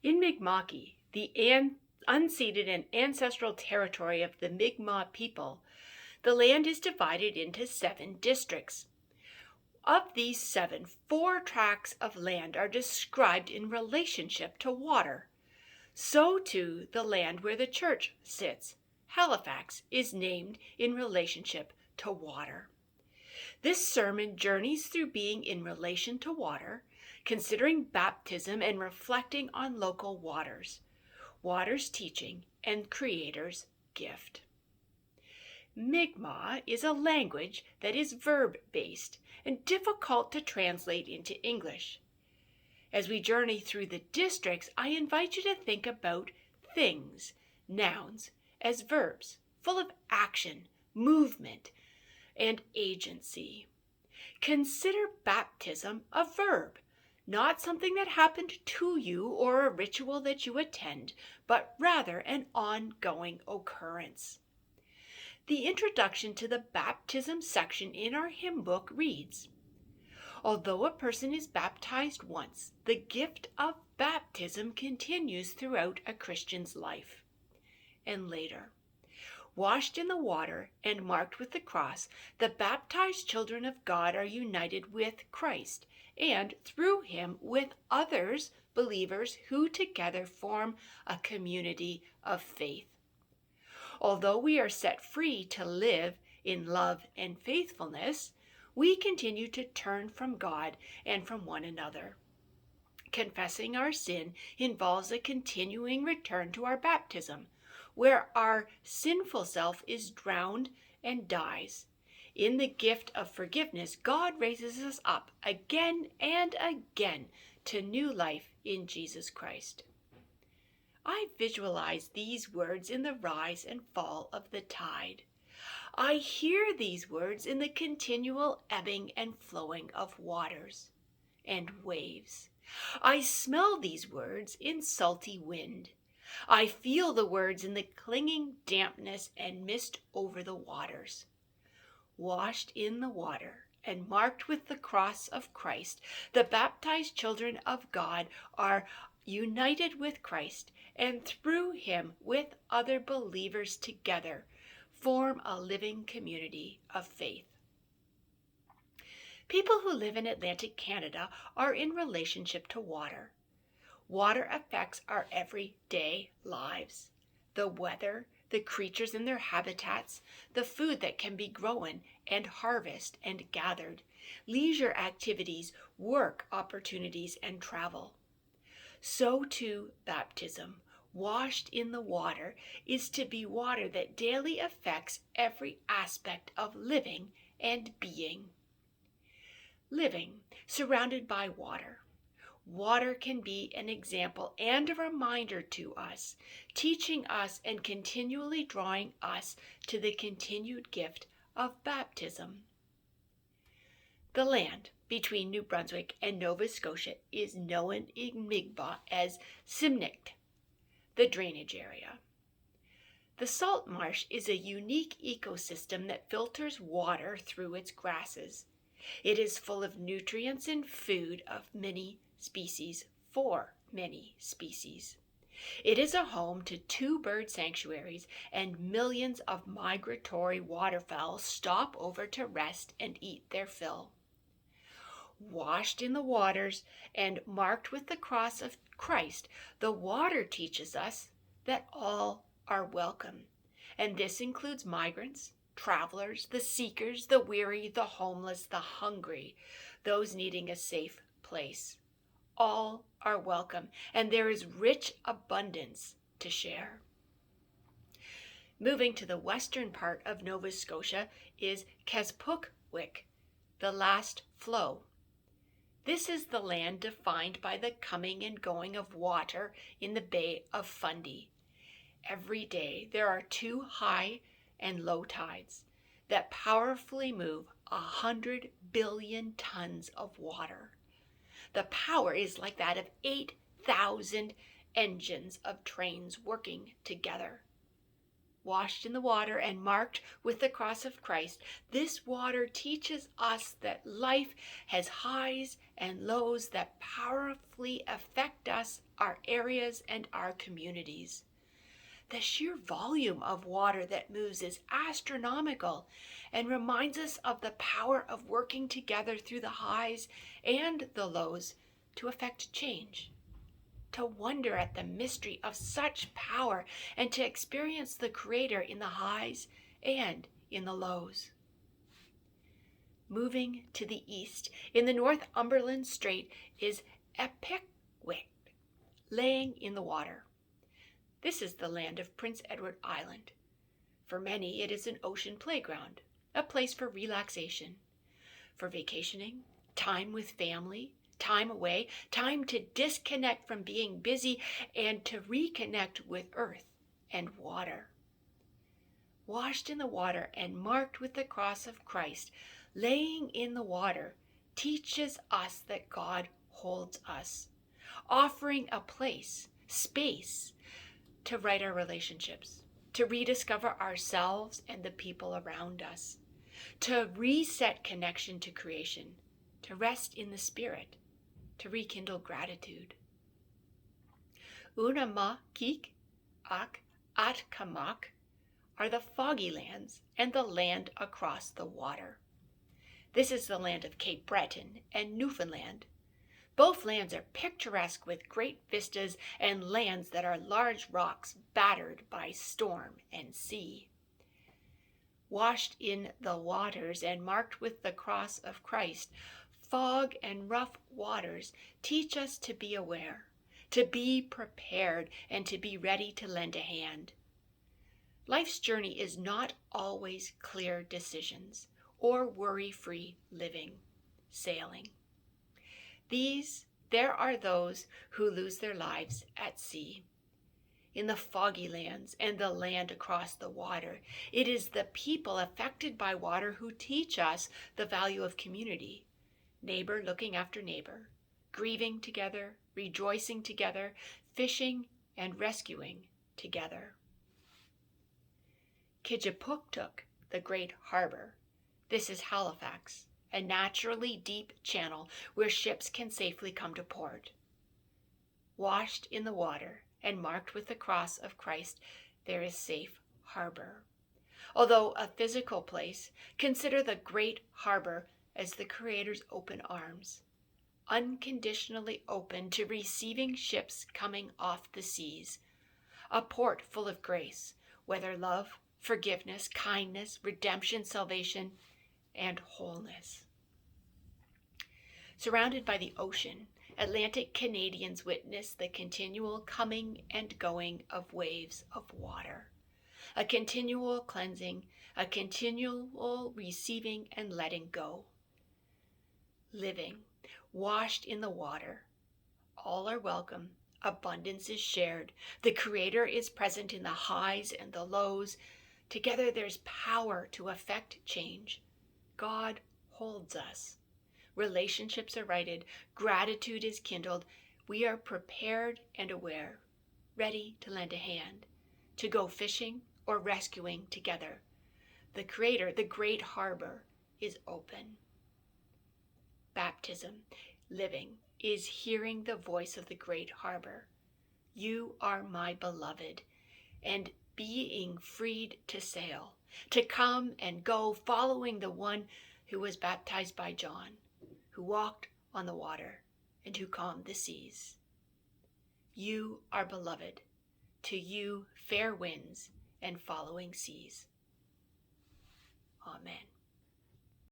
In Mi'kmaq, the unceded and ancestral territory of the Mi'kmaq people, the land is divided into 7 districts. Of these 7, 4 tracts of land are described in relationship to water. So too the land where the church sits, Halifax, is named in relationship to water. This sermon journeys through being in relation to water, considering baptism and reflecting on local waters, water's teaching and Creator's gift. Mi'kmaq is a language that is verb-based and difficult to translate into English. As we journey through the districts, I invite you to think about things, nouns, as verbs, full of action, movement, and agency. Consider baptism a verb, not something that happened to you or a ritual that you attend, but rather an ongoing occurrence. The introduction to the baptism section in our hymn book reads, "Although a person is baptized once, the gift of baptism continues throughout a Christian's life." And later, "Washed in the water and marked with the cross, the baptized children of God are united with Christ, and through him with others, believers, who together form a community of faith." Although we are set free to live in love and faithfulness, we continue to turn from God and from one another. Confessing our sin involves a continuing return to our baptism, where our sinful self is drowned and dies. In the gift of forgiveness, God raises us up again and again to new life in Jesus Christ. I visualize these words in the rise and fall of the tide. I hear these words in the continual ebbing and flowing of waters and waves. I smell these words in salty wind. I feel the words in the clinging dampness and mist over the waters. Washed in the water and marked with the cross of Christ, the baptized children of God are united with Christ, and through him with other believers together form a living community of faith. People who live in Atlantic Canada are in relationship to water. Water affects our everyday lives. The weather, the creatures in their habitats, the food that can be grown and harvested and gathered, leisure activities, work opportunities, and travel. So too baptism, washed in the water, is to be water that daily affects every aspect of living and being. Living surrounded by water. Water can be an example and a reminder to us, teaching us and continually drawing us to the continued gift of baptism. The land between New Brunswick and Nova Scotia is known in Mi'kmaq as Simnicht, the drainage area. The salt marsh is a unique ecosystem that filters water through its grasses. It is full of nutrients and food of many species for many species. It is a home to 2 bird sanctuaries, and millions of migratory waterfowl stop over to rest and eat their fill. Washed in the waters and marked with the cross of Christ, the water teaches us that all are welcome, and this includes migrants, travelers, the seekers, the weary, the homeless, the hungry, those needing a safe place. All are welcome, and there is rich abundance to share. Moving to the western part of Nova Scotia is Kespukwik, the last flow. This is the land defined by the coming and going of water in the Bay of Fundy. Every day there are 2 high and low tides that powerfully move 100 billion tons of water. The power is like that of 8,000 engines of trains working together. washed in the water and marked with the cross of Christ, this water teaches us that life has highs and lows that powerfully affect us, our areas, and our communities. The sheer volume of water that moves is astronomical and reminds us of the power of working together through the highs and the lows to effect change. To wonder at the mystery of such power and to experience the Creator in the highs and in the lows. Moving to the east, in the Northumberland Strait, is Epiquet, laying in the water. This is the land of Prince Edward Island. For many, it is an ocean playground, a place for relaxation, for vacationing, time with family, time away, time to disconnect from being busy and to reconnect with earth and water. Washed in the water and marked with the cross of Christ, laying in the water teaches us that God holds us, offering a place, space, to right our relationships, to rediscover ourselves and the people around us, to reset connection to creation, to rest in the Spirit, to rekindle gratitude. Unama Kik Ak Atkamak are the foggy lands and the land across the water. This is the land of Cape Breton and Newfoundland. Both lands are picturesque with great vistas and lands that are large rocks battered by storm and sea. Washed in the waters and marked with the cross of Christ, fog and rough waters teach us to be aware, to be prepared, and to be ready to lend a hand. Life's journey is not always clear decisions or worry-free living, sailing. There are those who lose their lives at sea. In the foggy lands and the land across the water, it is the people affected by water who teach us the value of community, neighbor looking after neighbor, grieving together, rejoicing together, fishing and rescuing together. Kijapuktuk, the great harbor. This is Halifax, a naturally deep channel where ships can safely come to port. Washed in the water and marked with the cross of Christ, there is safe harbor. Although a physical place, consider the great harbor as the Creator's open arms, unconditionally open to receiving ships coming off the seas, a port full of grace, whether love, forgiveness, kindness, redemption, salvation, and wholeness. Surrounded by the ocean, Atlantic Canadians witness the continual coming and going of waves of water, a continual cleansing, a continual receiving and letting go. Living, washed in the water, all are welcome, abundance is shared, the Creator is present in the highs and the lows. Together there's power to effect change. God holds us. Relationships are righted, gratitude is kindled, we are prepared and aware, ready to lend a hand, to go fishing or rescuing together. The Creator, the great harbor, is open. Baptism, living, is hearing the voice of the great harbor. You are my beloved, and being freed to sail, to come and go, following the one who was baptized by John, who walked on the water, and who calmed the seas. You are beloved, to you fair winds and following seas. Amen.